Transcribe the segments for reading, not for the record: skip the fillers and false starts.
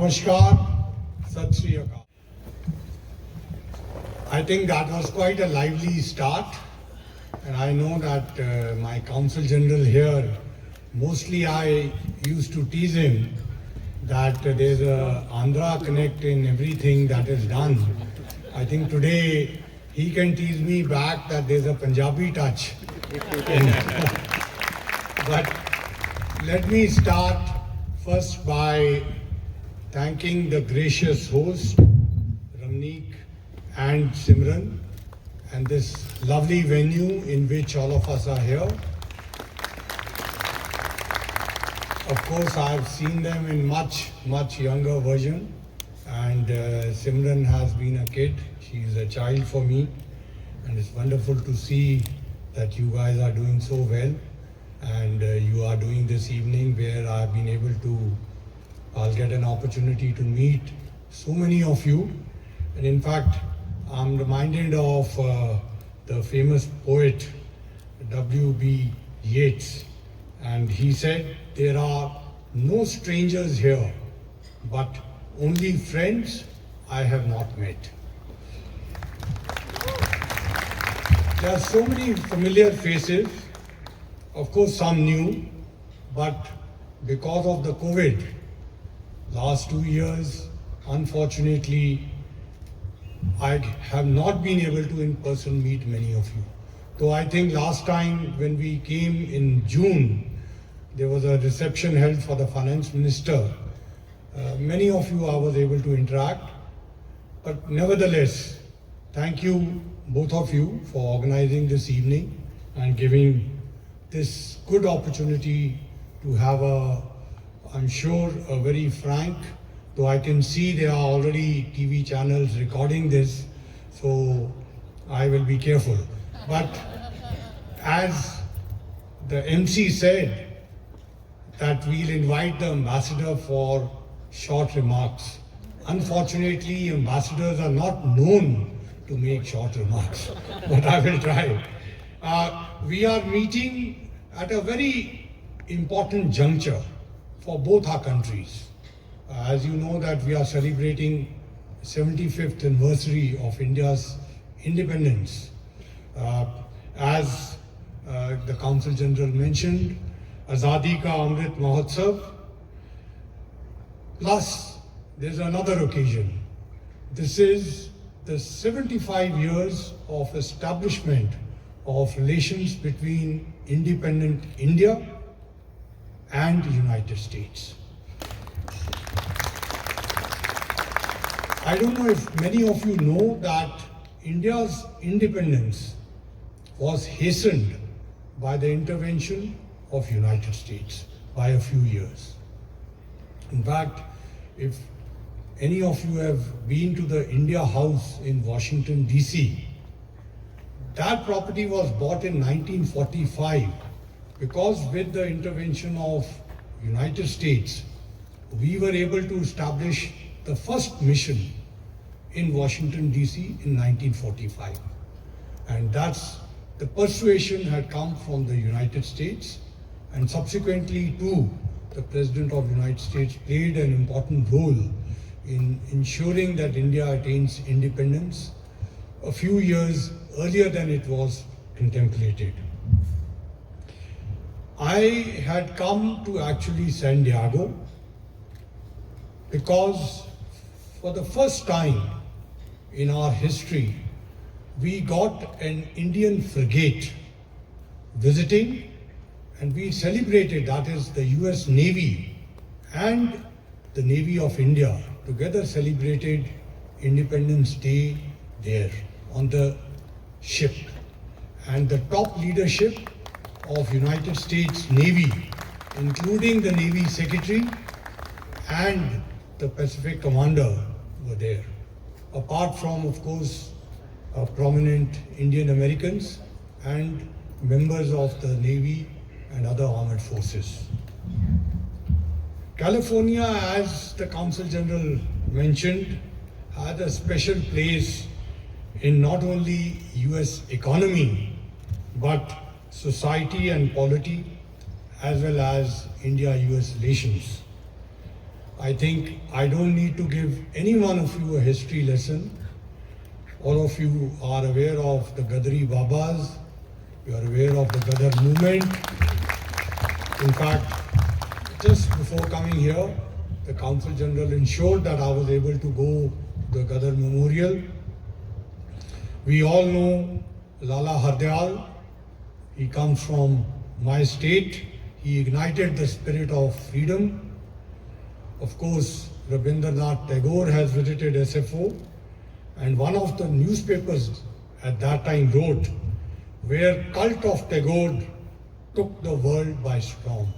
Namaskar, Sat Sri Akal. I think that was quite a lively start, and I know that my Council General here, mostly I used to tease him that there's a Andhra connect in everything that is done. I think today he can tease me back that there's a Punjabi touch. But let me start first by thanking the gracious host, Ramneek and Simran, and this lovely venue in which all of us are here. Of course, I've seen them in much younger version, and Simran has been a kid. She's a child for me, and it's wonderful to see that you guys are doing so well, and you are doing this evening where I've been able to, I'll get an opportunity to meet so many of you. And in fact, I'm reminded of the famous poet W.B. Yeats, and he said, "There are no strangers here, but only friends I have not met." There are so many familiar faces, of course some new, but because of the COVID, last 2 years, unfortunately, I have not been able to in person meet many of you. So I think last time when we came in June, there was a reception held for the finance minister. Many of you I was able to interact, but nevertheless, thank you, both of you, for organizing this evening and giving this good opportunity to have I'm sure, a very frank, though I can see there are already TV channels recording this, so I will be careful. But as the MC said, that we'll invite the ambassador for short remarks. Unfortunately, ambassadors are not known to make short remarks, but I will try. We are meeting at a very important juncture for both our countries. As you know that we are celebrating 75th anniversary of India's independence. As the Council General mentioned, Azadi Ka Amrit Mahotsav. Plus, there's another occasion. This is the 75 years of establishment of relations between independent India and the United States. I don't know if many of you know that India's independence was hastened by the intervention of United States by a few years. In fact, if any of you have been to the India House in Washington, D.C., that property was bought in 1945 because with the intervention of United States, we were able to establish the first mission in Washington, D.C. in 1945. And that's the persuasion had come from the United States, and subsequently too, the President of the United States played an important role in ensuring that India attains independence a few years earlier than it was contemplated. I had come to actually San Diego because for the first time in our history, we got an Indian frigate visiting, and we celebrated, that is the US Navy and the Navy of India together celebrated Independence Day there on the ship. And the top leadership of United States Navy, including the Navy Secretary and the Pacific Commander, were there. Apart from, of course, prominent Indian Americans and members of the Navy and other armed forces. California, as the Council General mentioned, had a special place in not only US economy, but society and polity, as well as India-US relations. I think I don't need to give any one of you a history lesson. All of you are aware of the Gadari Babas. You are aware of the Gadar movement. In fact, just before coming here, the Council General ensured that I was able to go to the Gadar Memorial. We all know Lala Hardyal. He comes from my state. He ignited the spirit of freedom. Of course, Rabindranath Tagore has visited SFO, and one of the newspapers at that time wrote, where cult of Tagore took the world by storm.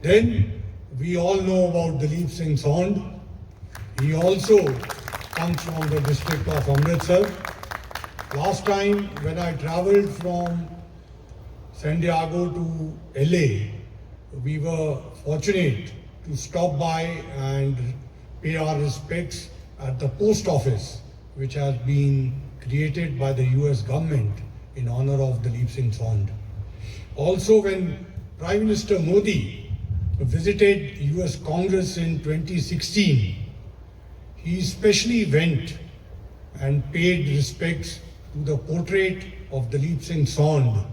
Then we all know about Dalip Singh Sond. He also comes from the district of Amritsar. Last time when I travelled from San Diego to LA, we were fortunate to stop by and pay our respects at the post office, which has been created by the US government in honor of Dalip Singh Sond. Also, when Prime Minister Modi visited US Congress in 2016, he especially went and paid respects to the portrait of Dalip Singh Sond,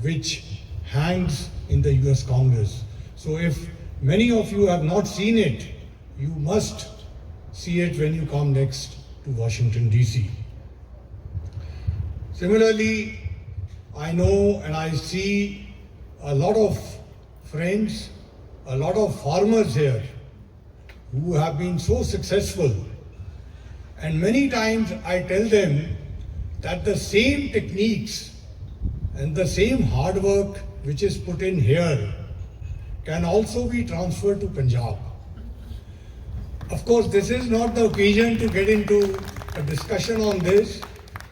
which hangs in the US Congress. So if many of you have not seen it, you must see it when you come next to Washington, D.C. Similarly, I know and I see a lot of friends, a lot of farmers here who have been so successful. And many times I tell them that the same techniques and the same hard work which is put in here can also be transferred to Punjab. Of course, this is not the occasion to get into a discussion on this,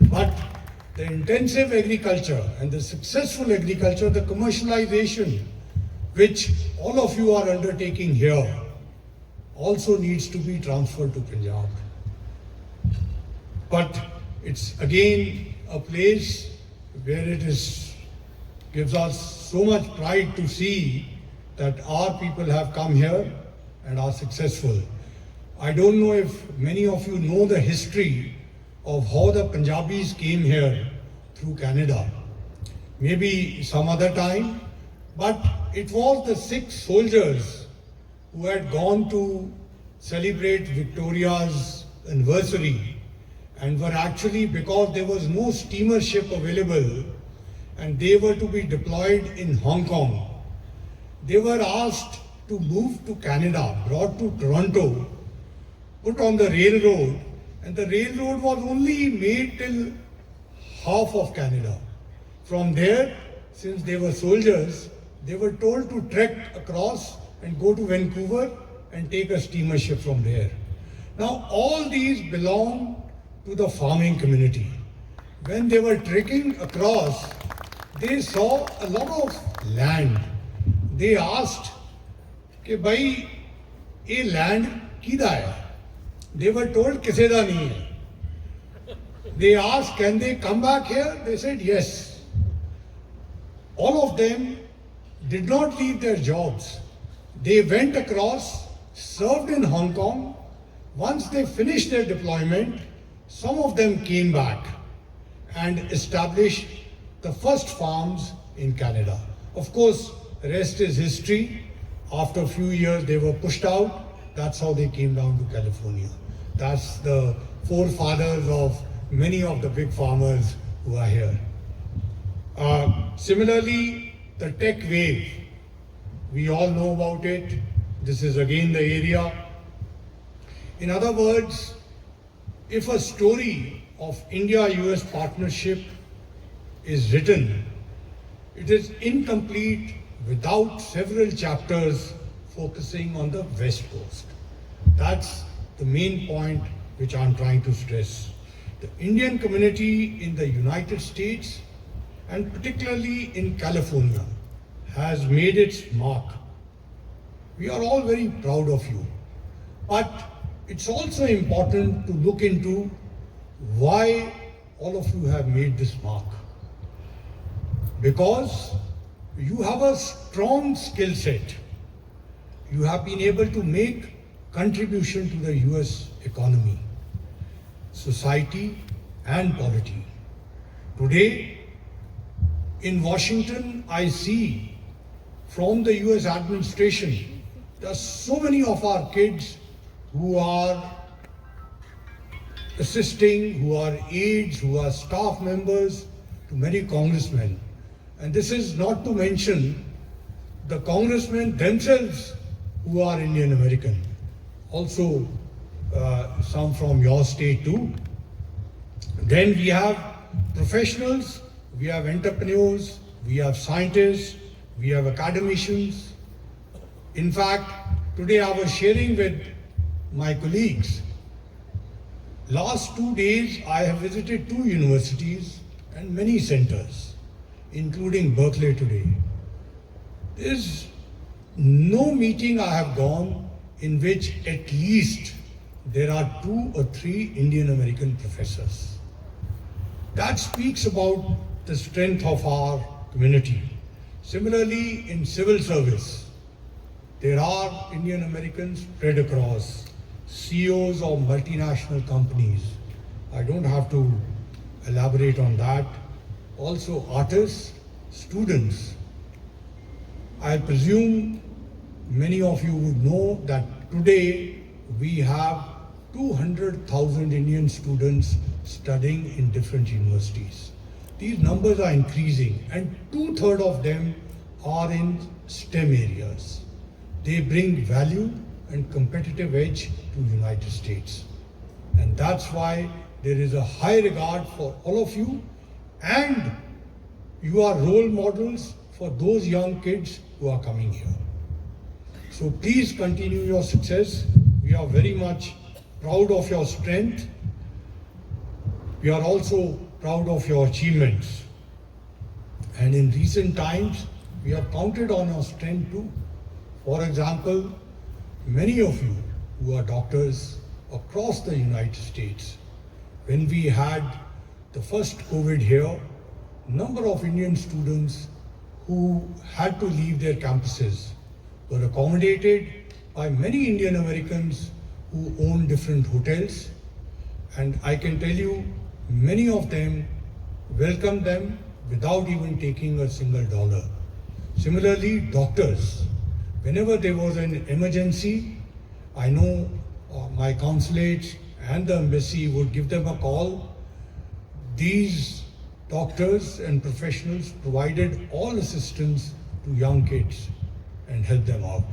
but the intensive agriculture and the successful agriculture, the commercialization, which all of you are undertaking here, also needs to be transferred to Punjab. But it's again a place where gives us so much pride to see that our people have come here and are successful. I don't know if many of you know the history of how the Punjabis came here through Canada. Maybe some other time, but it was the Sikh soldiers who had gone to celebrate Victoria's anniversary and were actually, because there was no steamer ship available and they were to be deployed in Hong Kong, they were asked to move to Canada, brought to Toronto, put on the railroad, and the railroad was only made till half of Canada. From there, since they were soldiers, they were told to trek across and go to Vancouver and take a steamer ship from there. Now, all these belong to the farming community. When they were trekking across, they saw a lot of land. They asked, "Ke bhai, ye land kida hai?" They were told, "Kise da nahi hai." They asked, "Can they come back here?" They said, "Yes." All of them did not leave their jobs. They went across, served in Hong Kong. Once they finished their deployment, some of them came back and established the first farms in Canada. Of course, the rest is history. After a few years, they were pushed out. That's how they came down to California. That's the forefathers of many of the big farmers who are here. Similarly, the tech wave. We all know about it. This is again the area. In other words, if a story of India-US partnership is written, it is incomplete without several chapters focusing on the West Coast. That's the main point which I'm trying to stress. The Indian community in the United States, and particularly in California, has made its mark. We are all very proud of you. But it's also important to look into why all of you have made this mark. Because you have a strong skill set. You have been able to make contribution to the US economy, society, and polity. Today, in Washington, I see from the US administration, there are so many of our kids who are assisting, who are aides, who are staff members to many congressmen. And this is not to mention the congressmen themselves who are Indian American. Also, some from your state too. Then we have professionals, we have entrepreneurs, we have scientists, we have academicians. In fact, today I was sharing with my colleagues, last 2 days I have visited 2 universities and many centers, including Berkeley today. There is no meeting I have gone in which at least there are 2 or 3 Indian American professors. That speaks about the strength of our community. Similarly, in civil service, there are Indian Americans spread across, CEOs of multinational companies. I don't have to elaborate on that. Also artists, students. I presume many of you would know that today we have 200,000 Indian students studying in different universities. These numbers are increasing and 2/3 of them are in STEM areas. They bring value and competitive edge to the United States. And that's why there is a high regard for all of you, and you are role models for those young kids who are coming here. So please continue your success. We are very much proud of your strength. We are also proud of your achievements. And in recent times, we have counted on your strength too. For example, many of you who are doctors across the United States, when we had the first COVID here, number of Indian students who had to leave their campuses were accommodated by many Indian Americans who own different hotels. And I can tell you, many of them welcomed them without even taking a single dollar. Similarly, doctors, whenever there was an emergency, I know my consulates and the embassy would give them a call. These doctors and professionals provided all assistance to young kids and helped them out.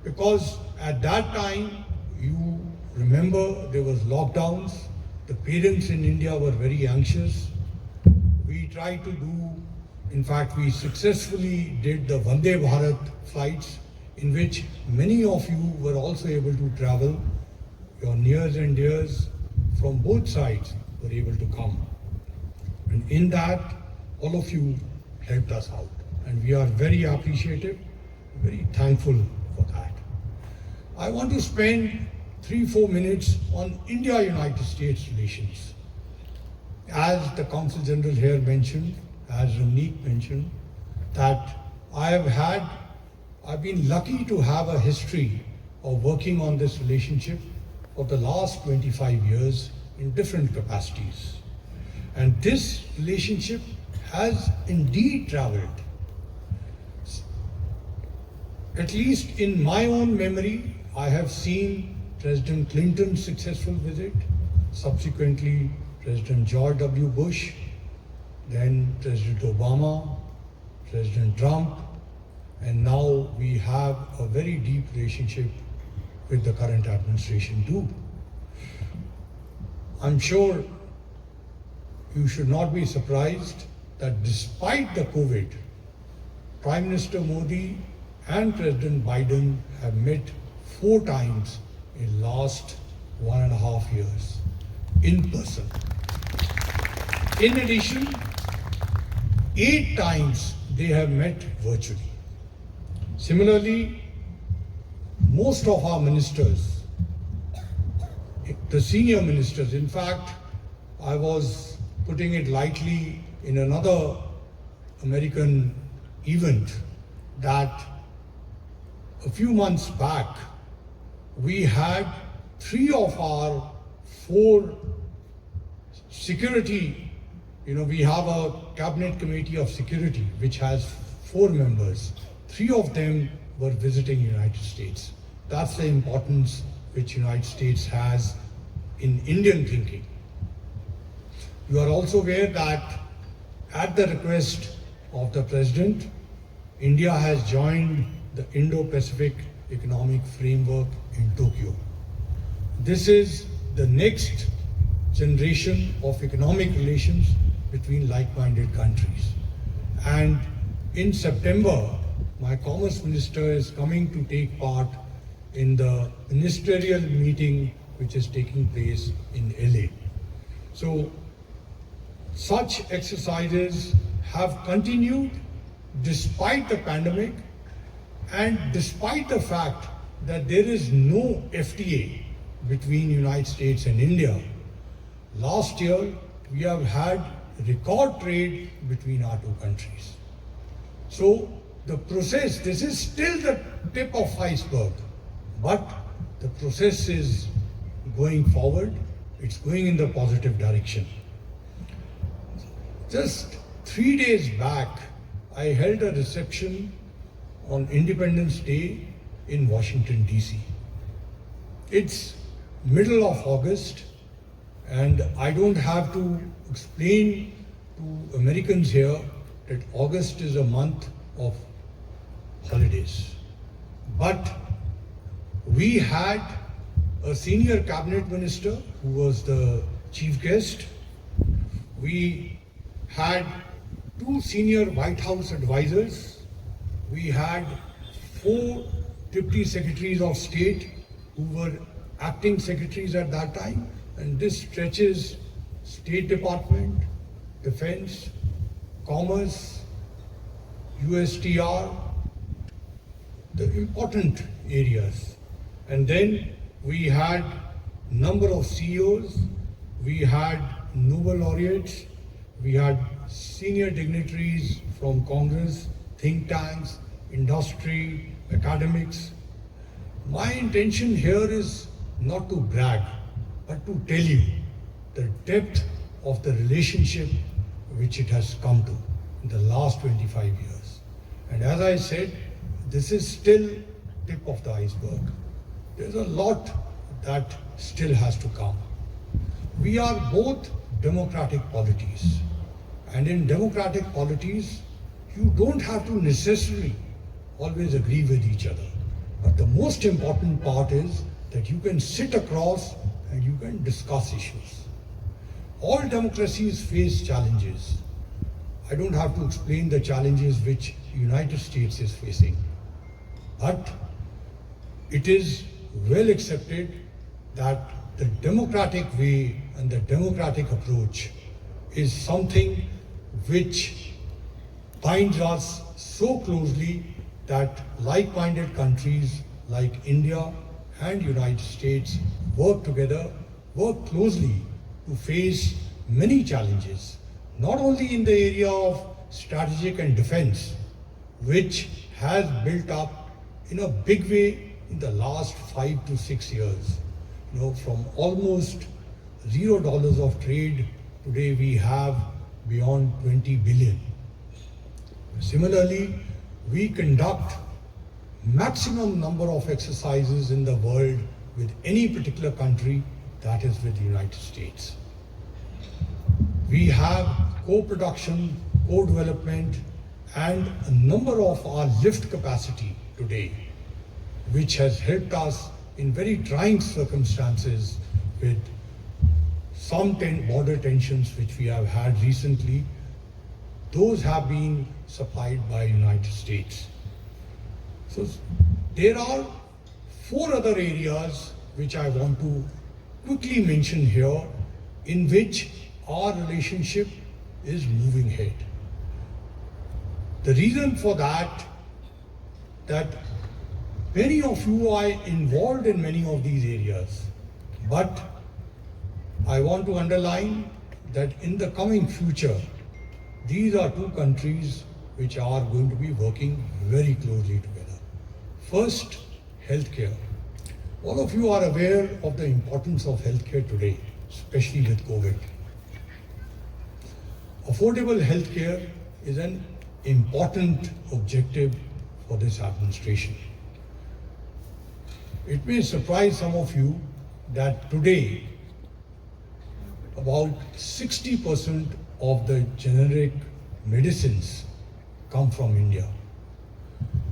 Because at that time, you remember there was lockdowns. The parents in India were very anxious. We tried to do, in fact, we successfully did the Vande Bharat flights, in which many of you were also able to travel. Your nears and dears from both sides were able to come. And in that, all of you helped us out. And we are very appreciative, very thankful for that. I want to spend 3-4 minutes on India-United States relations. As the Consul General here mentioned, as Ramneek mentioned, that I've been lucky to have a history of working on this relationship for the last 25 years in different capacities. And this relationship has indeed traveled. At least in my own memory, I have seen President Clinton's successful visit, subsequently President George W. Bush, then President Obama, President Trump, and now we have a very deep relationship with the current administration too. I'm sure you should not be surprised that despite the COVID, Prime Minister Modi and President Biden have met 4 times in last 1.5 years in person. In addition, 8 times they have met virtually. Similarly, most of our ministers, the senior ministers, in fact, I was putting it lightly in another American event that a few months back, we had 3 of our 4 security, we have a cabinet committee of security which has 4 members. 3 of them were visiting United States. That's the importance which United States has in Indian thinking. You are also aware that at the request of the President, India has joined the Indo-Pacific Economic Framework in Tokyo. This is the next generation of economic relations between like-minded countries. And in September, my Commerce Minister is coming to take part in the ministerial meeting which is taking place in LA. So, such exercises have continued despite the pandemic and despite the fact that there is no FTA between United States and India. Last year, we have had record trade between our 2 countries. So the process, this is still the tip of iceberg, but the process is going forward. It's going in the positive direction. Just 3 days back, I held a reception on Independence Day in Washington, DC. It's middle of August, and I don't have to explain to Americans here that August is a month of holidays. But we had a senior cabinet minister who was the chief guest. We had 2 senior White House advisors. We had 4 deputy secretaries of state who were acting secretaries at that time, and this stretches State Department, Defense, Commerce, USTR, the important areas. And then we had number of CEOs, we had Nobel laureates, we had senior dignitaries from Congress, think tanks, industry, academics. My intention here is not to brag, but to tell you the depth of the relationship which it has come to in the last 25 years. And as I said, this is still tip of the iceberg. There's a lot that still has to come. We are both democratic polities. And in democratic polities, you don't have to necessarily always agree with each other. But the most important part is that you can sit across and you can discuss issues. All democracies face challenges. I don't have to explain the challenges which the United States is facing. But it is well accepted that the democratic way and the democratic approach is something which binds us so closely that like-minded countries like India and United States work together, work closely to face many challenges, not only in the area of strategic and defense, which has built up in a big way in the last 5 to 6 years. From almost $0 of trade, today we have beyond 20 billion. Similarly, we conduct maximum number of exercises in the world with any particular country, that is with the United States. We have co-production, co-development, and a number of our lift capacity today, which has helped us in very trying circumstances with some border tensions which we have had recently. Those have been supplied by United States. So there are 4 other areas which I want to quickly mention here in which our relationship is moving ahead. The reason for that many of you are involved in many of these areas, but I want to underline that in the coming future, these are 2 countries which are going to be working very closely together. First, healthcare. All of you are aware of the importance of healthcare today, especially with COVID. Affordable healthcare is an important objective for this administration. It may surprise some of you that today about 60% of the generic medicines come from India.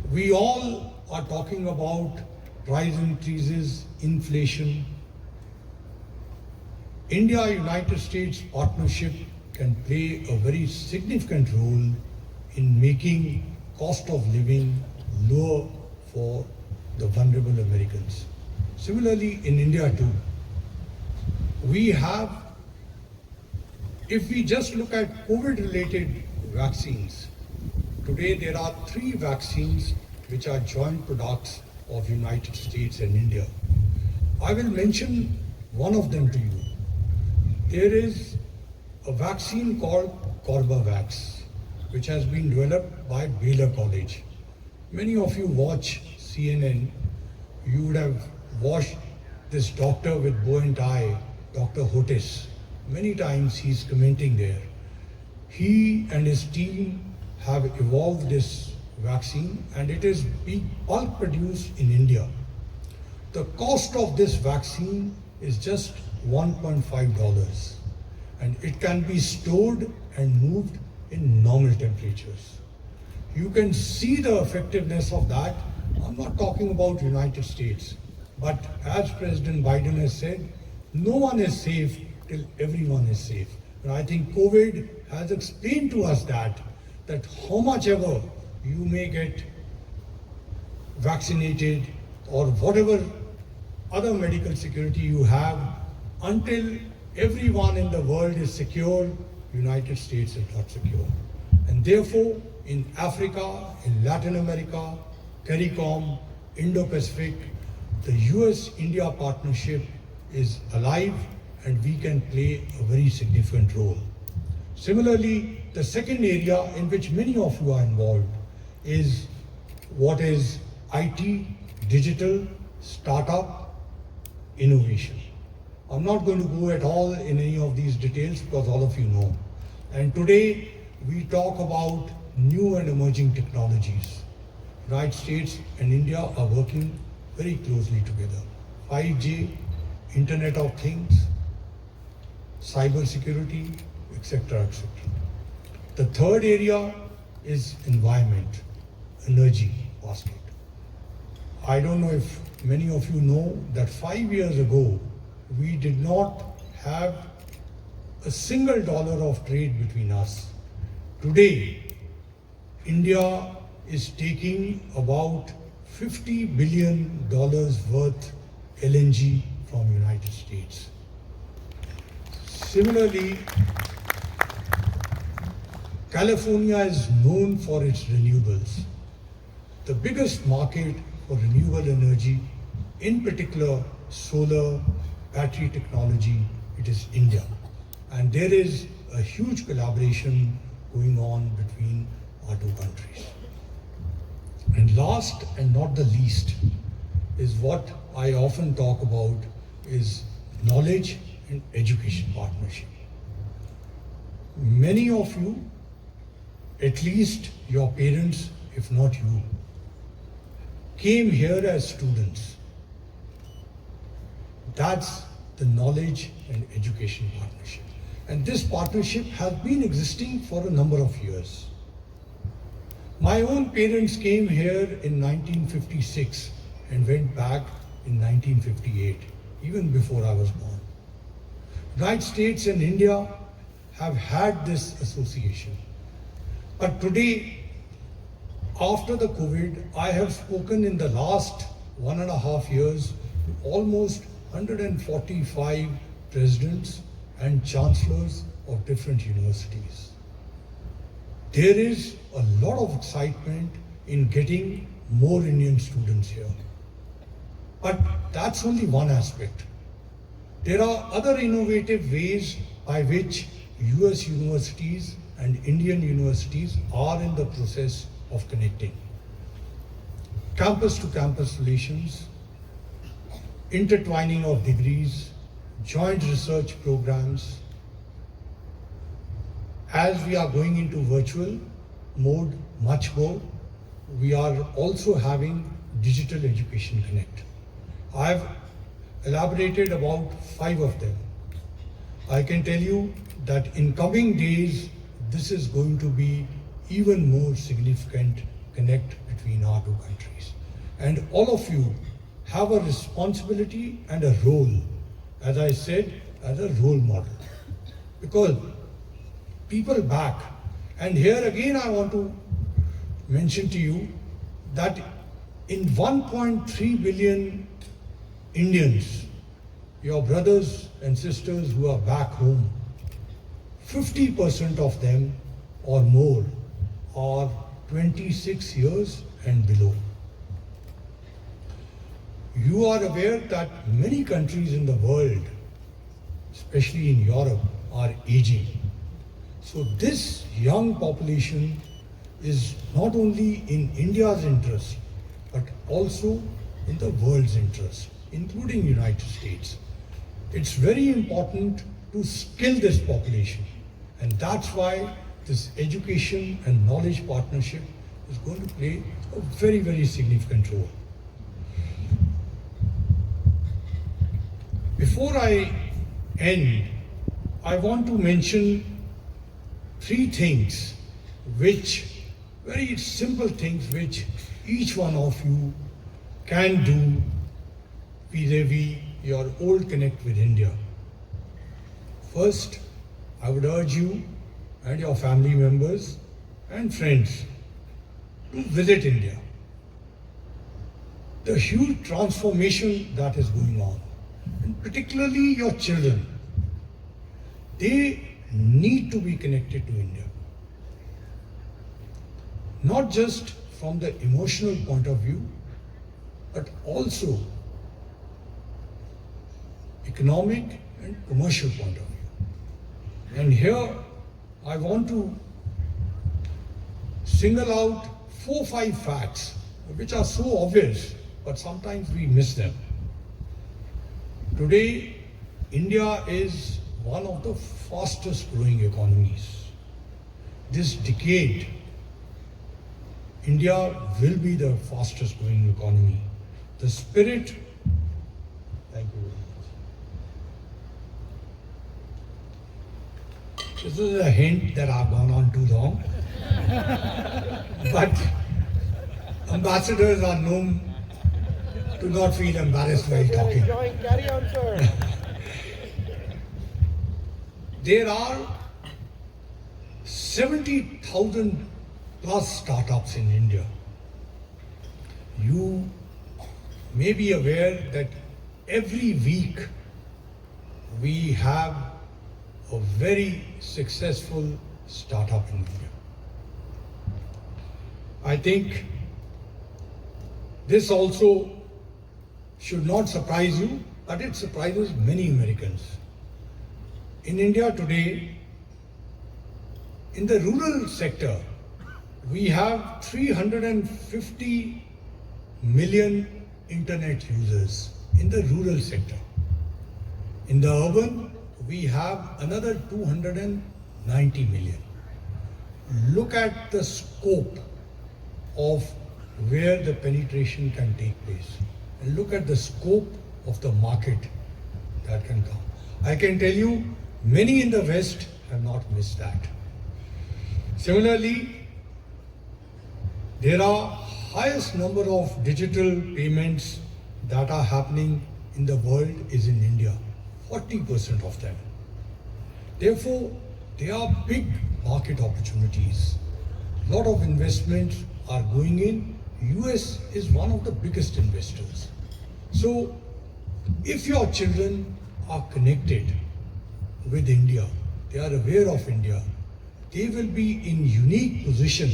We all are talking about price increases, inflation. India-United States partnership can play a very significant role in making cost of living lower for the vulnerable Americans. Similarly, in India too, we have, if we just look at COVID-related vaccines, today there are 3 vaccines which are joint products of United States and India. I will mention one of them to you. There is a vaccine called Corbavax, which has been developed by Baylor College. Many of you watch CNN. You would have watched this doctor with bow and tie, Dr. Hotis. Many times he's commenting there. He and his team have evolved this vaccine and it is being bulk produced in India. The cost of this vaccine is just $1.5 and it can be stored and moved in normal temperatures. You can see the effectiveness of that. I'm not talking about United States, but as President Biden has said, no one is safe till everyone is safe. And I think COVID has explained to us that how much ever you may get vaccinated or whatever other medical security you have, until everyone in the world is secure, United States is not secure. And therefore, in Africa, in Latin America, CARICOM, Indo-Pacific, the US-India partnership is alive and we can play a very significant role. Similarly, the second area in which many of you are involved is what is IT, digital, startup, innovation. I'm not going to go at all in any of these details because all of you know. And today we talk about new and emerging technologies. United States and India are working very closely together. 5G, Internet of Things, cyber security, etc., etc. The third area is environment, energy basket. I don't know if many of you know that 5 years ago, we did not have a single dollar of trade between us. Today, India is taking about $50 billion worth LNG from United States. Similarly, California is known for its renewables. The biggest market for renewable energy, in particular solar, battery technology, it is India. And there is a huge collaboration going on between our two countries. And last and not the least is what I often talk about is knowledge and education partnership. Many of you, at least your parents, if not you, came here as students. That's the knowledge and education partnership. And this partnership has been existing for a number of years. My own parents came here in 1956 and went back in 1958, even before I was born. United States and India have had this association. But today, after the COVID, I have spoken in the last 1.5 years to almost 145 presidents and chancellors of different universities. There is a lot of excitement in getting more Indian students here. But that's only one aspect. There are other innovative ways by which US universities and Indian universities are in the process of connecting. Campus to campus relations, intertwining of degrees, joint research programs. As we are going into virtual mode much more, we are also having Digital Education Connect. I have elaborated about 5 of them. I can tell you that in coming days, this is going to be even more significant connect between our 2 countries. And all of you have a responsibility and a role, as I said, as a role model. Because people back, and here again I want to mention to you that in 1.3 billion Indians, your brothers and sisters who are back home, 50% of them or more are 26 years and below. You are aware that many countries in the world, especially in Europe, are aging. So this young population is not only in India's interest, but also in the world's interest, including United States. It's very important to skill this population, and that's why this education and knowledge partnership is going to play a very, very significant role. Before I end, I want to mention 3 things which, very simple things which each one of you can do vis-a-vis your old connect with India. First, I would urge you and your family members and friends to visit India. The huge transformation that is going on, and particularly your children, they need to be connected to India. Not just from the emotional point of view, but also economic and commercial point of view. And here I want to single out 4 or 5 facts which are so obvious, but sometimes we miss them. Today, India is one of the fastest growing economies. This decade, India will be the fastest growing economy. The spirit, thank you very much. This is a hint that I've gone on too long. But ambassadors are known to not feel embarrassed while talking. Carry on, sir. There are 70,000 plus startups in India. You may be aware that every week we have a very successful startup in India. I think this also should not surprise you, but it surprises many Americans. In India today, in the rural sector, we have 350 million internet users in the rural sector. In the urban, we have another 290 million. Look at the scope of where the penetration can take place, and look at the scope of the market that can come. I can tell you, many in the West have not missed that. Similarly, there are highest number of digital payments that are happening in the world is in India, 40% of them. Therefore, there are big market opportunities. A lot of investments are going in. US is one of the biggest investors. So, if your children are connected with India, they are aware of India, they will be in unique position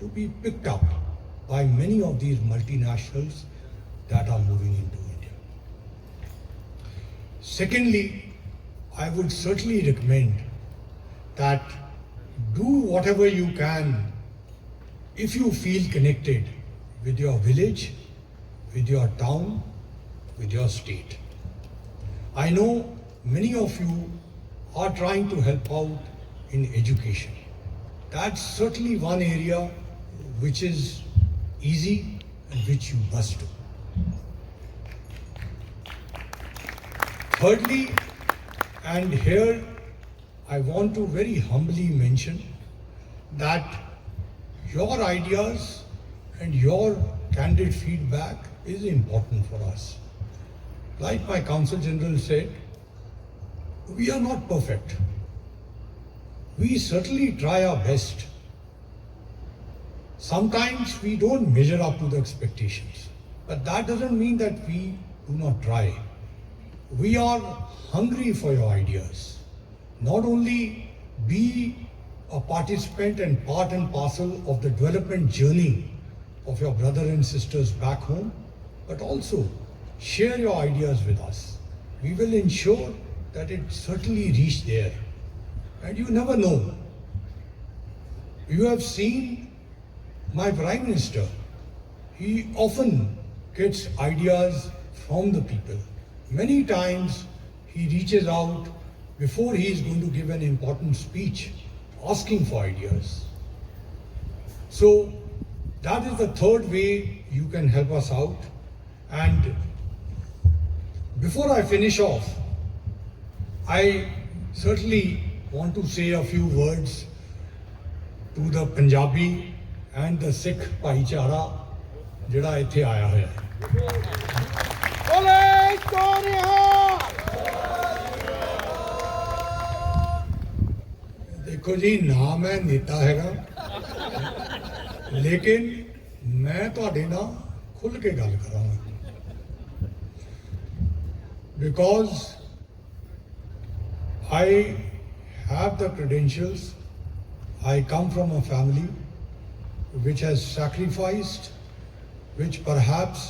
to be picked up by many of these multinationals that are moving into India. Secondly, I would certainly recommend that do whatever you can if you feel connected with your village, with your town, with your state. I know many of you are trying to help out in education. That's certainly one area which is easy and which you must do. Thirdly, and here I want to very humbly mention that your ideas and your candid feedback is important for us. Like my Counsel General said, we are not perfect. We certainly try our best. Sometimes we don't measure up to the expectations, but that doesn't mean that we do not try. We are hungry for your ideas. Not only be a participant and part and parcel of the development journey of your brothers and sisters back home, but also share your ideas with us. We will ensure that it certainly reach there. And you never know. You have seen my Prime Minister. He often gets ideas from the people. Many times he reaches out before he is going to give an important speech, asking for ideas. So that is the third way you can help us out. And before I finish off, I certainly want to say a few words to the Punjabi and the Sikh ਭਾਈਚਾਰਾ ਜਿਹੜਾ ਇੱਥੇ ਆਇਆ ਹੋਇਆ ਹੈ। ਦੇਖੋ ਜੀ, ਨਾ ਮੈਂ ਨੇਤਾ ਹੈਗਾ, ਲੇਕਿਨ ਮੈਂ ਤੁਹਾਡੇ ਨਾਲ ਖੁੱਲ੍ਹ ਕੇ ਗੱਲ ਕਰਾਂਗਾ। Because I have the credentials, I come from a family which has sacrificed, which perhaps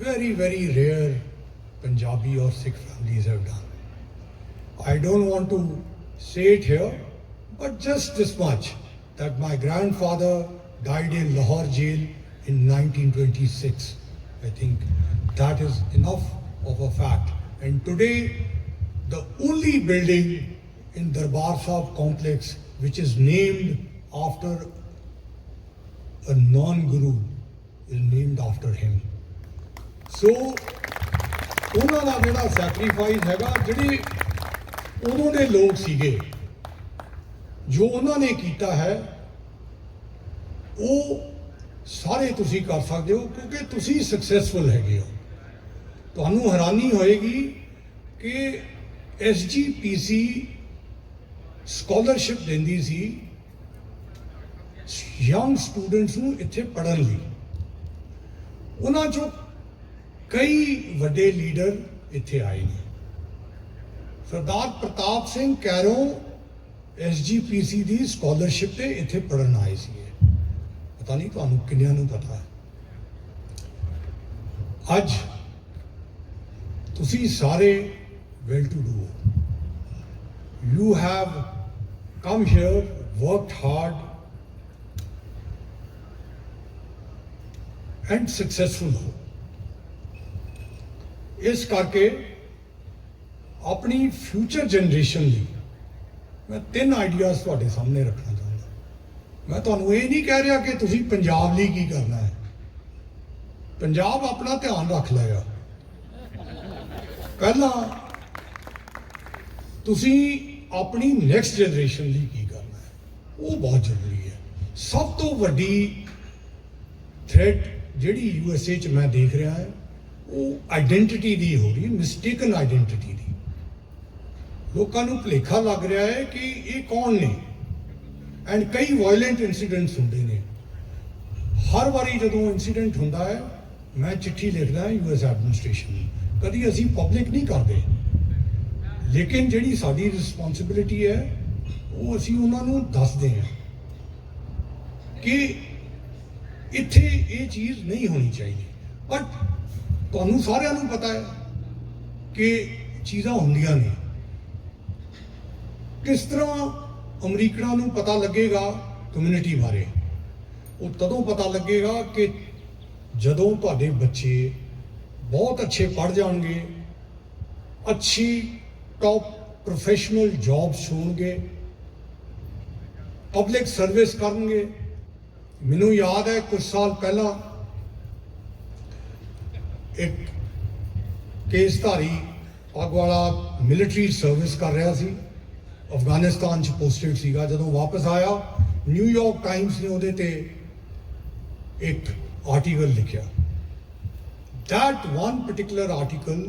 very, very rare Punjabi or Sikh families have done. I don't want to say it here, but just this much, that my grandfather died in Lahore jail in 1926. I think that is enough of a fact. And today, the only building in Darbar Sahib complex which is named after a non-guru is named after him. So, ਉਹਨਾਂ ਦਾ ਜਿਹੜਾ sacrifice ਹੈਗਾ, ਜਿਹੜੇ ਉਦੋਂ ਦੇ ਲੋਕ ਸੀਗੇ, ਜੋ ਉਹਨਾਂ ਨੇ ਕੀਤਾ ਹੈ, ਉਹ ਸਾਰੇ ਤੁਸੀਂ ਕਰ ਸਕਦੇ ਹੋ, ਕਿਉਂਕਿ ਤੁਸੀਂ ਸਕਸੈਸਫੁਲ ਹੈਗੇ ਹੋ। ਤੁਹਾਨੂੰ ਹੈਰਾਨੀ ਹੋਏਗੀ ਕਿ SGPC ਸਕਾਲਰਸ਼ਿਪ ਦਿੰਦੀ ਸੀ ਯੰਗ ਸਟੂਡੈਂਟਸ ਨੂੰ ਇੱਥੇ ਪੜ੍ਹਨ ਲਈ। ਉਹਨਾਂ 'ਚੋਂ ਕਈ ਵੱਡੇ ਲੀਡਰ ਇੱਥੇ ਆਏ ਨੇ। ਸਰਦਾਰ ਪ੍ਰਤਾਪ ਸਿੰਘ ਕੈਰੋਂ SGPC ਦੀ ਸਕਾਲਰਸ਼ਿਪ ਤੇ ਇੱਥੇ ਪੜ੍ਹਨ ਆਏ ਸੀ। ਪਤਾ ਨਹੀਂ ਤੁਹਾਨੂੰ ਕਿੰਨਿਆਂ ਨੂੰ ਪਤਾ ਹੈ। ਅੱਜ ਤੁਸੀਂ ਸਾਰੇ well to do. You have come here, worked hard and successful ho. ਇਸ ਕਰਕੇ ਆਪਣੀ ਫਿਊਚਰ ਜਨਰੇਸ਼ਨ ਲਈ ਮੈਂ 3 ਆਈਡੀਆਜ਼ ਤੁਹਾਡੇ ਸਾਹਮਣੇ ਰੱਖਣਾ ਚਾਹੁੰਦਾ। ਮੈਂ ਤੁਹਾਨੂੰ ਇਹ ਨਹੀਂ ਕਹਿ ਰਿਹਾ ਕਿ ਤੁਸੀਂ ਪੰਜਾਬ ਲਈ ਕੀ ਕਰਨਾ ਹੈ। ਪੰਜਾਬ ਆਪਣਾ ਧਿਆਨ ਰੱਖ ਲਏਗਾ। ਪਹਿਲਾਂ ਤੁਸੀਂ ਆਪਣੀ ਨੈਕਸਟ ਜਨਰੇਸ਼ਨ ਲਈ ਕੀ ਕਰਨਾ ਹੈ, ਉਹ ਬਹੁਤ ਜ਼ਰੂਰੀ ਹੈ। ਸਭ ਤੋਂ ਵੱਡੀ ਥ੍ਰੈਟ ਜਿਹੜੀ USA 'ਚ ਮੈਂ ਦੇਖ ਰਿਹਾ ਹੈ, ਉਹ ਆਈਡੈਂਟੀਟੀ ਦੀ ਹੋ ਰਹੀ, ਮਿਸਟੇਕਨ ਆਈਡੈਂਟੀਟੀ ਦੀ। ਲੋਕਾਂ ਨੂੰ ਭੁਲੇਖਾ ਲੱਗ ਰਿਹਾ ਹੈ ਕਿ ਇਹ ਕੌਣ ਨੇ। ਐਂਡ ਕਈ ਵਾਇਲੈਂਟ ਇਨਸੀਡੈਂਟਸ ਹੁੰਦੇ ਨੇ। ਹਰ ਵਾਰੀ ਜਦੋਂ ਇਨਸੀਡੈਂਟ ਹੁੰਦਾ ਹੈ, ਮੈਂ ਚਿੱਠੀ ਲਿਖਦਾ US ਐਡਮਿਨਿਸਟ੍ਰੇਸ਼ਨ ਨੂੰ। ਕਦੀ ਅਸੀਂ ਪਬਲਿਕ ਨਹੀਂ ਕਰਦੇ, ਲੇਕਿਨ ਜਿਹੜੀ ਸਾਡੀ ਰਿਸਪੌਂਸਿਬਿਲਿਟੀ ਹੈ, ਉਹ ਅਸੀਂ ਉਹਨਾਂ ਨੂੰ ਦੱਸਦੇ ਹਾਂ ਕਿ ਇੱਥੇ ਇਹ ਚੀਜ਼ ਨਹੀਂ ਹੋਣੀ ਚਾਹੀਦੀ। ਬਟ ਤੁਹਾਨੂੰ ਸਾਰਿਆਂ ਨੂੰ ਪਤਾ ਹੈ ਕਿ ਚੀਜ਼ਾਂ ਹੁੰਦੀਆਂ ਨੇ। ਕਿਸ ਤਰ੍ਹਾਂ ਅਮਰੀਕਨਾਂ ਨੂੰ ਪਤਾ ਲੱਗੇਗਾ ਕਮਿਊਨਿਟੀ ਬਾਰੇ? ਉਹ ਤਦੋਂ ਪਤਾ ਲੱਗੇਗਾ ਕਿ ਜਦੋਂ ਤੁਹਾਡੇ ਬੱਚੇ बहुत अच्छे पढ़ जाएंगे, अच्छी टॉप प्रोफेशनल जॉब्स होंगे, पब्लिक सर्विस करेंगे। मैनू याद है कुछ साल पहला एक केसधारी पग वाला मिलिट्री सर्विस कर रहा सी, अफगानिस्तान च पोस्टेड सीगा। जदों वापस आया न्यूयॉर्क टाइम्स ने उहदे ते एक आर्टिकल लिखा। That one particular article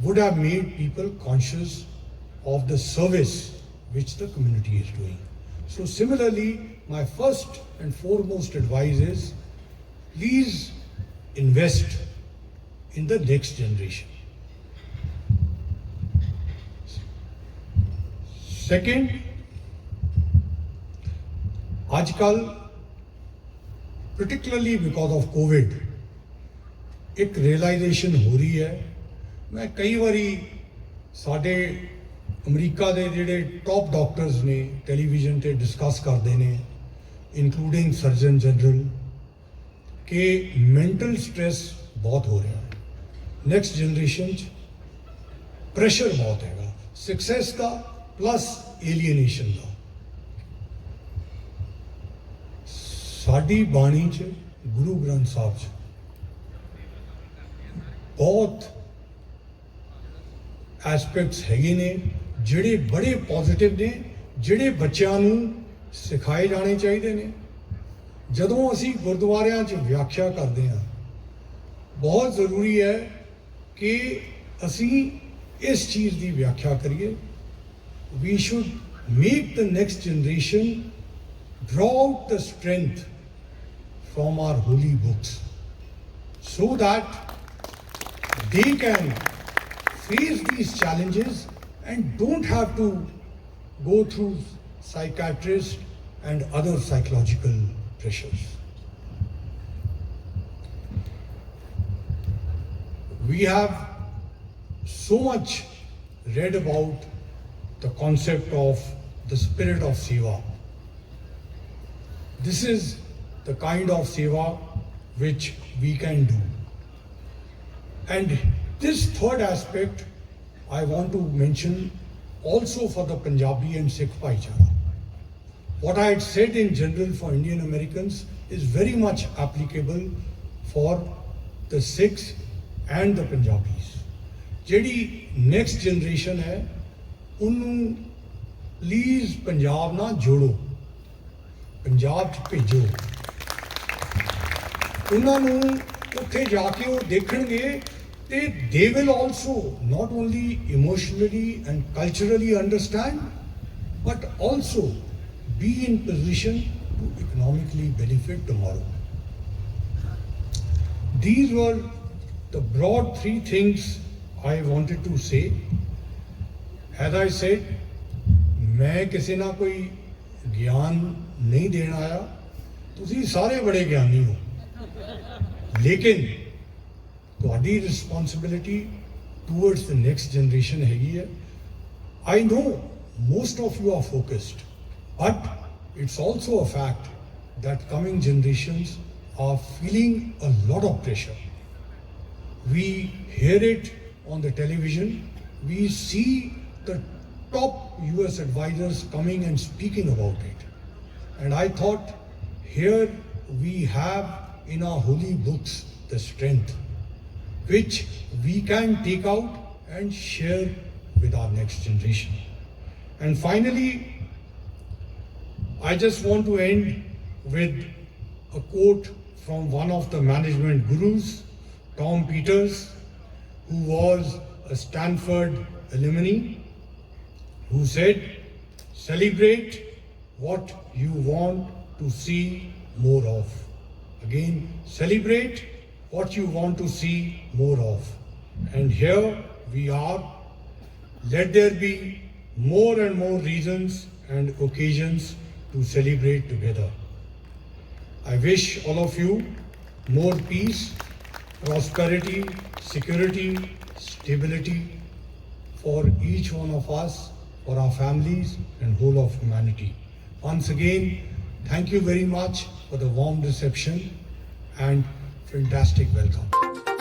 would have made people conscious of the service which the community is doing. So similarly, my first and foremost advice is, please invest in the next generation. Second, आजकल particularly because of COVID एक realisation हो रही है। मैं कई बारी साडे अमरीका दे जिहड़े टॉप डॉक्टर्स ने टेलीविजन ते डिस्कस करते हैं, इंक्लूडिंग सर्जन जनरल, कि मेंटल स्ट्रेस बहुत हो रहा है। नेक्स्ट जनरेशन प्रेशर बहुत हैगा, सक्सेस का प्लस एलियनेशन का। साडी बाणी च गुरु ग्रंथ साहब च बहुत एस्पेक्ट्स हैगे ने जिहड़े बड़े पॉजिटिव ने, जिहड़े बच्चों नूं सिखाए जाने चाहिए ने। जदों असी गुरुद्वारियां च व्याख्या करते हैं, बहुत ज़रूरी है कि असी इस चीज़ की व्याख्या करिए। We should make the next generation draw out the strength from our holy books so that they can face these challenges and don't have to go through psychiatrists and other psychological pressures. We have so much read about the concept of the spirit of seva. This is the kind of seva which we can do. And this third aspect I want to mention also for the Punjabi and Sikh Bhaichara. What I had said in general for Indian Americans is very much applicable for the Sikhs and the Punjabis. ਜਿਹੜੀ next generation है, ਉਹਨੂੰ please Punjab ਨਾਲ ਜੋੜੋ, ਪੰਜਾਬ 'ਚ ਭੇਜੋ। ਉਹਨਾਂ ਨੂੰ ਉੱਥੇ ਜਾ ਕੇ ਉਹ ਦੇਖਣਗੇ ਤੇ they will also not only emotionally and culturally understand but also be in position to economically benefit tomorrow. These were the broad three things I wanted to say. As I said, मैं किसी ना कोई ज्ञान नहीं देना आया, तुसी सारे बड़े ज्ञानी हो, लेकिन ਤੁਹਾਡੀ responsibility towards the next generation ਹੈਗੀ ਹੈ। I know most of you are focused, but it's also a fact that coming generations are feeling a lot of pressure. We hear it on the television, we see the top US advisors coming and speaking about it. And I thought, here we have in our holy books the strength which we can take out and share with our next generation. And finally, I just want to end with a quote from one of the management gurus, Tom Peters, who was a Stanford alumni, who said, "Celebrate what you want to see more of." Again, celebrate what you want to see more of. And here we are. Let there be more and more reasons and occasions to celebrate together. I wish all of you more peace, prosperity, security, stability for each one of us, for our families and whole of humanity. Once again, thank you very much for the warm reception and fantastic welcome.